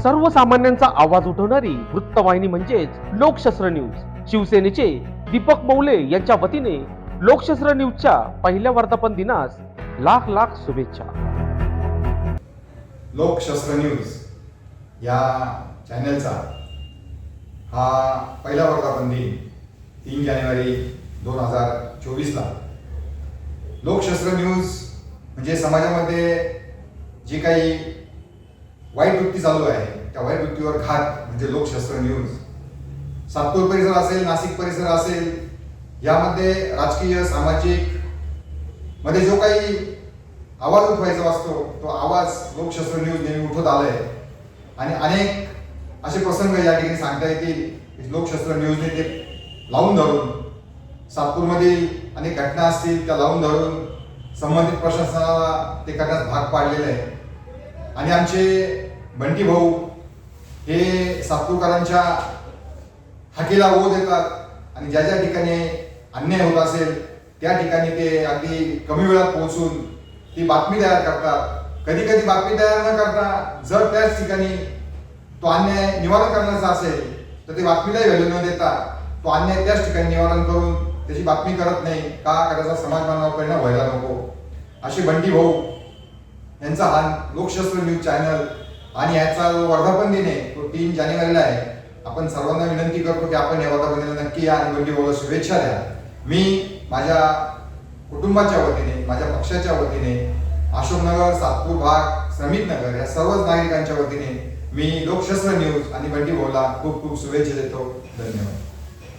सर्वसामान्यांचा आवाज उठवणारी वृत्तवाहिनी म्हणजेच लोकशास्त्र न्यूज। शिवसेनेचे दीपक मौले यांच्या वतीने लोकशास्त्र न्यूजच्या पहिल्या वर्धापन दिनास लाख लाख शुभेच्छा। लोकशास्त्र न्यूज या चॅनलचा हा पहिला वर्धापन दिन 3 जानेवारी 2024 ला लोकशास्त्र न्यूज म्हणजे समाजामध्ये जी काही वाईट वृत्ती चालू आहे त्या वाईट वृत्तीवर घात म्हणजे लोकशास्त्र न्यूज। सातपूर परिसर असेल, नाशिक परिसर असेल, यामध्ये राजकीय सामाजिक मध्ये जो काही आवाज उठवायचा असतो तो आवाज लोकशास्त्र न्यूज नेहमी उठवत आलाय आणि अनेक असे प्रसंग या ठिकाणी सांगता येतील। लोकशास्त्र न्यूजने ते लावून धरून सातपूरमधील अनेक घटना असतील त्या लावून धरून संबंधित प्रशासनाला ते करण्यास भाग पाडलेले आहे। आणि आमचे बंटी भाऊ हे सातपूरकरांच्या हाकेला ओ देतात आणि ज्या ज्या ठिकाणी अन्याय होत असेल त्या ठिकाणी ते अगदी कमी वेळात पोहोचून ती बातमी तयार करतात। कधी कधी बातमी तयार न करता जर त्याच ठिकाणी तो अन्याय निवारण करण्याचा असेल तर ती बातमीलाही व्हॅल्यू न देता तो अन्याय त्याच ठिकाणी निवारण करून त्याची बातमी करत नाही का त्याचा समाज बांधवांवर परिणाम व्हायला नको। असे बंटी भाऊ यांचा हा लोकशास्त्र न्यूज चॅनल आणि याचा वर्धापन दिन आहे तो 3 जानेवारीला आहे। आपण सर्वांना विनंती करतो की आपण या वर्धापन दिनाला नक्की या आणि बंटी भाऊला शुभेच्छा द्या। मी माझ्या कुटुंबाच्या वतीने, माझ्या पक्षाच्या वतीने, अशोकनगर, सातपूर भाग, श्रमिक नगर या सर्वच नागरिकांच्या वतीने मी लोकशास्त्र न्यूज आणि बंटी भाऊला खूप खूप शुभेच्छा देतो। धन्यवाद।